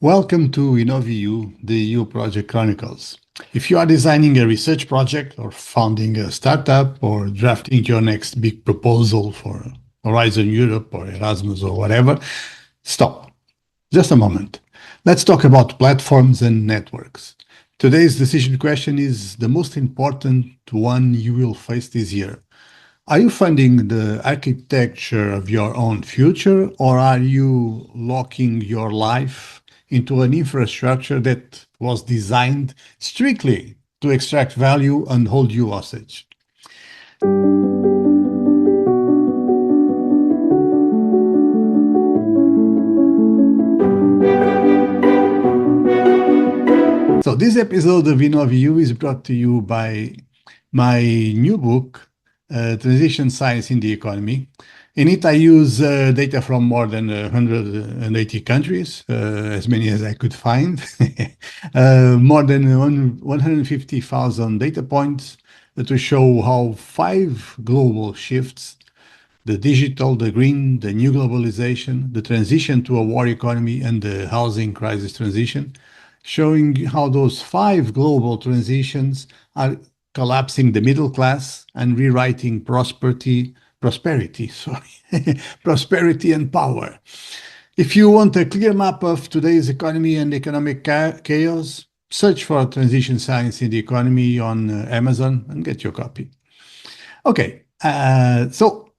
Welcome to InnovEU, the EU Project Chronicles. If you are designing a research project or founding a startup or drafting your next big proposal for Horizon Europe or Erasmus or whatever, stop. Just a moment. Let's talk about platforms and networks. Today's decision question is the most important one you will face this year. Are you funding the architecture of your own future, or are you locking your life into an infrastructure that was designed strictly to extract value and hold you hostage? So, this episode of InnovEU is brought to you by my new book, Transition Science in the Economy. In it, I use data from more than 180 countries, as many as I could find, more than 150,000 data points to show how five global shifts, the digital, the green, the new globalization, the transition to a war economy, and the housing crisis transition, showing how those five global transitions are collapsing the middle class and rewriting prosperity, sorry, prosperity and power. If you want a clear map of today's economy and economic chaos, search for Transition Science in the Economy on Amazon and get your copy. Okay, so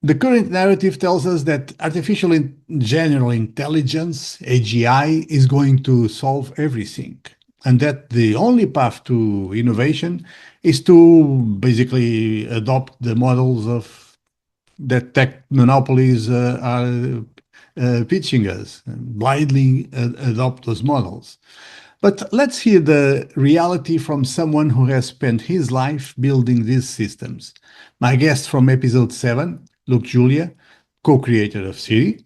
the current narrative tells us that artificial general intelligence, AGI, is going to solve everything, and that the only path to innovation is to basically adopt the models of that tech monopolies are pitching us, blindly adopt those models. But let's hear the reality from someone who has spent his life building these systems. My guest from episode 7, Luke Julia, co-creator of Siri,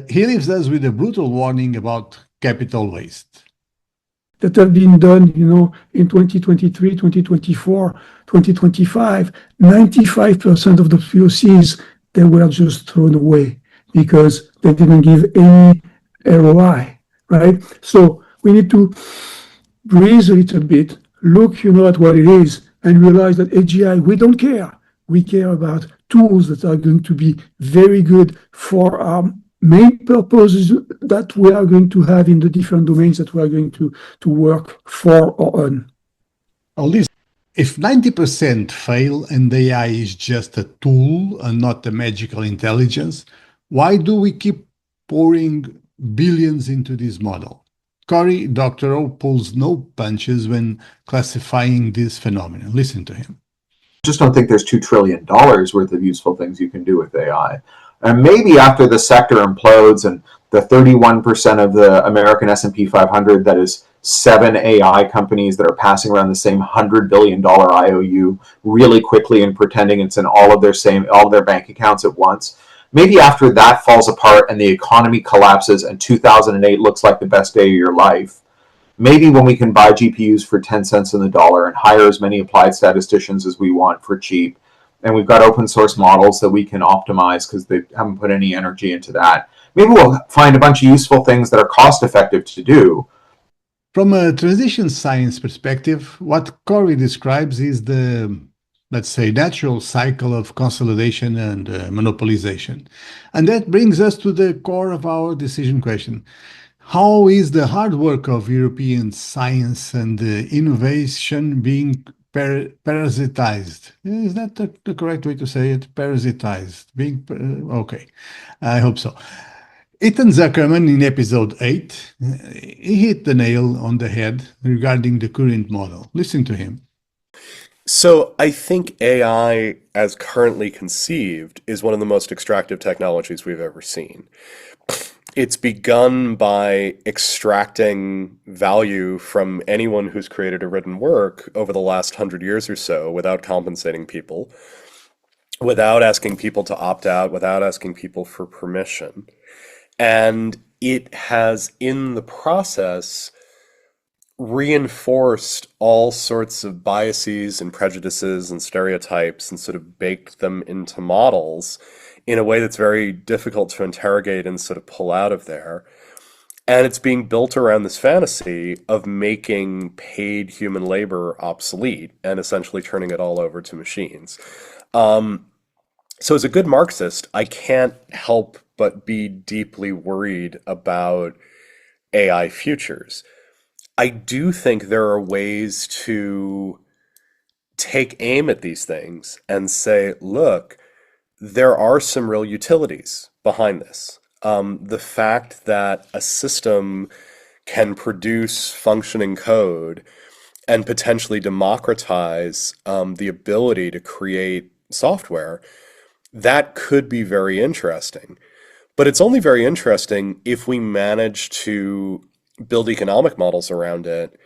he leaves us with a brutal warning about capital waste. That have been done, in 2023, 2024, 2025, 95% of the POCs, they were just thrown away because they didn't give any ROI, right? So we need to breathe a little bit, look, at what it is, and realize that AGI, we don't care. We care about tools that are going to be very good for our main purposes that we are going to have in the different domains that we are going to work for or on. Listen, if 90% fail and AI is just a tool and not a magical intelligence, why do we keep pouring billions into this model? Cory Doctorow pulls no punches when classifying this phenomenon. Listen to him. Just don't think there's $2 trillion worth of useful things you can do with AI. And maybe after the sector implodes and the 31% of the American S&P 500, that is 7 AI companies that are passing around the same $100 billion IOU really quickly and pretending it's in all of their bank accounts at once. Maybe after that falls apart and the economy collapses and 2008 looks like the best day of your life, maybe when we can buy GPUs for 10 cents on the dollar and hire as many applied statisticians as we want for cheap, and we've got open source models that we can optimize because they haven't put any energy into that, maybe we'll find a bunch of useful things that are cost effective to do. From a transition science perspective, what Cory describes is the, let's say, natural cycle of consolidation and monopolization. And that brings us to the core of our decision question. How is the hard work of European science and innovation being parasitized? Is that the correct way to say it? Parasitized. Okay, I hope so. Ethan Zuckerman in episode 8, he hit the nail on the head regarding the current model. Listen to him. So I think AI, as currently conceived, is one of the most extractive technologies we've ever seen. It's begun by extracting value from anyone who's created a written work over the last 100 years or so without compensating people, without asking people to opt out, without asking people for permission. And it has, in the process, reinforced all sorts of biases and prejudices and stereotypes and sort of baked them into models in a way that's very difficult to interrogate and sort of pull out of there. And it's being built around this fantasy of making paid human labor obsolete and essentially turning it all over to machines. So as a good Marxist, I can't help but be deeply worried about AI futures. I do think there are ways to take aim at these things and say, look, there are some real utilities behind this. The fact that a system can produce functioning code and potentially democratize the ability to create software, that could be very interesting. But it's only very interesting if we manage to build economic models around it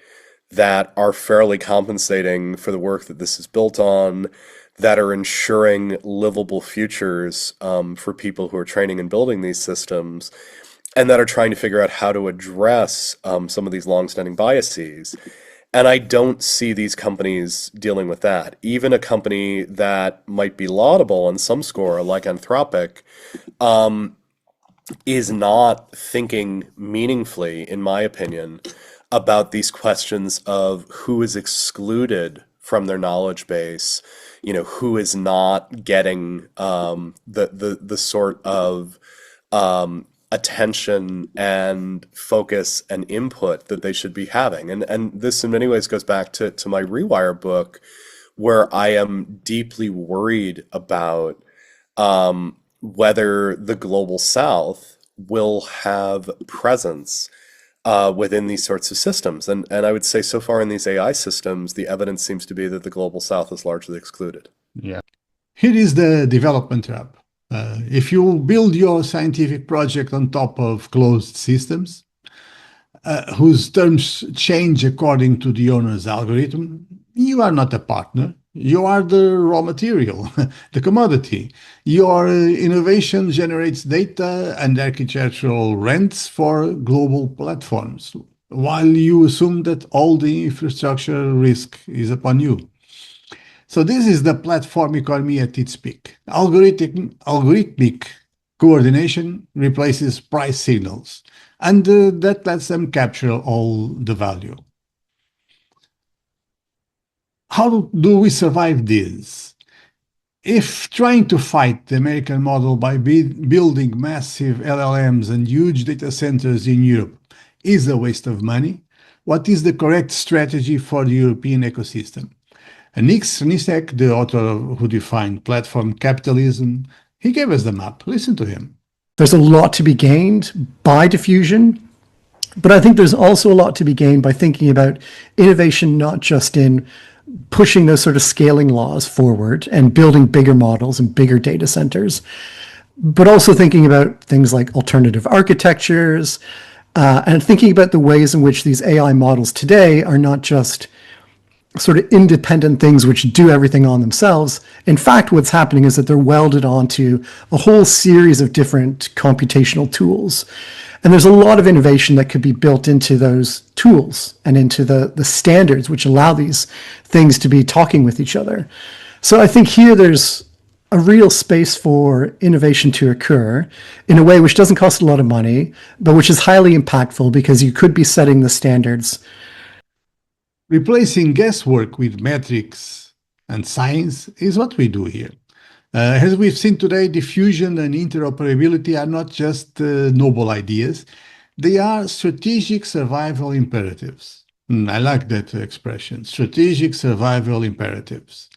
that are fairly compensating for the work that this is built on, that are ensuring livable futures for people who are training and building these systems, and that are trying to figure out how to address some of these longstanding biases. And I don't see these companies dealing with that. Even a company that might be laudable on some score, like Anthropic, is not thinking meaningfully, in my opinion, about these questions of who is excluded from their knowledge base, who is not getting the sort of attention and focus and input that they should be having. And this in many ways goes back to my Rewire book, where I am deeply worried about whether the global South will have presence within these sorts of systems. And I would say so far in these AI systems, the evidence seems to be that the global South is largely excluded. Yeah. Here is the development trap. If you build your scientific project on top of closed systems, whose terms change according to the owner's algorithm, you are not a partner. You are the raw material, the commodity. Your innovation generates data and architectural rents for global platforms, while you assume that all the infrastructure risk is upon you. So this is the platform economy at its peak. Algorithmic coordination replaces price signals, and that lets them capture all the value. How do we survive this? If trying to fight the American model by building massive LLMs and huge data centers in Europe is a waste of money, what is the correct strategy for the European ecosystem? And Nick Snisek, the author who defined platform capitalism, he gave us the map. Listen to him. There's a lot to be gained by diffusion, but I think there's also a lot to be gained by thinking about innovation, not just in pushing those sort of scaling laws forward and building bigger models and bigger data centers, but also thinking about things like alternative architectures and thinking about the ways in which these AI models today are not just sort of independent things which do everything on themselves. In fact, what's happening is that they're welded onto a whole series of different computational tools. And there's a lot of innovation that could be built into those tools and into the standards which allow these things to be talking with each other. So I think here there's a real space for innovation to occur in a way which doesn't cost a lot of money, but which is highly impactful because you could be setting the standards. Replacing guesswork with metrics and science is what we do here. As we've seen today, diffusion and interoperability are not just noble ideas, they are strategic survival imperatives. I like that expression, strategic survival imperatives.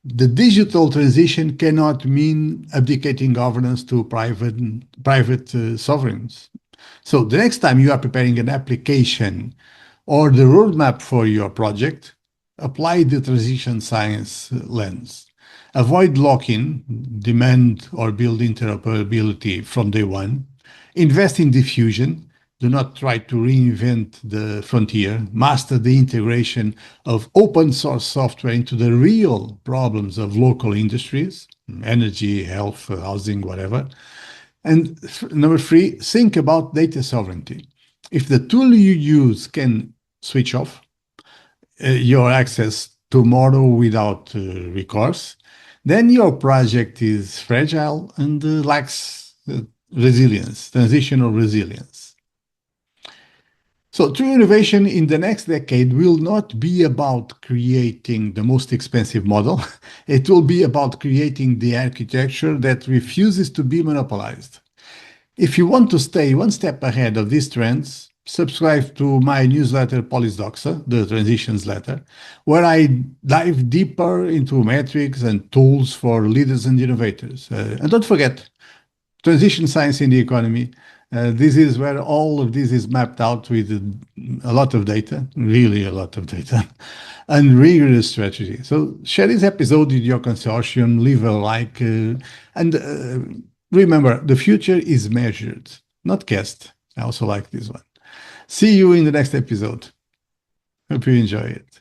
The digital transition cannot mean abdicating governance to private sovereigns. So the next time you are preparing an application or the roadmap for your project, apply the transition science lens. Avoid lock-in, demand or build interoperability from day one. Invest in diffusion. Do not try to reinvent the frontier. Master the integration of open source software into the real problems of local industries, energy, health, housing, whatever. And number 3, think about data sovereignty. If the tool you use can switch off your access tomorrow without recourse, then your project is fragile and lacks resilience, transitional resilience. So true innovation in the next decade will not be about creating the most expensive model. It will be about creating the architecture that refuses to be monopolized. If you want to stay one step ahead of these trends, subscribe to my newsletter Polisdoxa, the Transitions letter, where I dive deeper into metrics and tools for leaders and innovators. And don't forget, transition science in the economy. This is where all of this is mapped out with a lot of data, really a lot of data, and rigorous strategy. So share this episode with your consortium, leave a like, and remember, the future is measured, not guessed. I also like this one. See you in the next episode. Hope you enjoy it.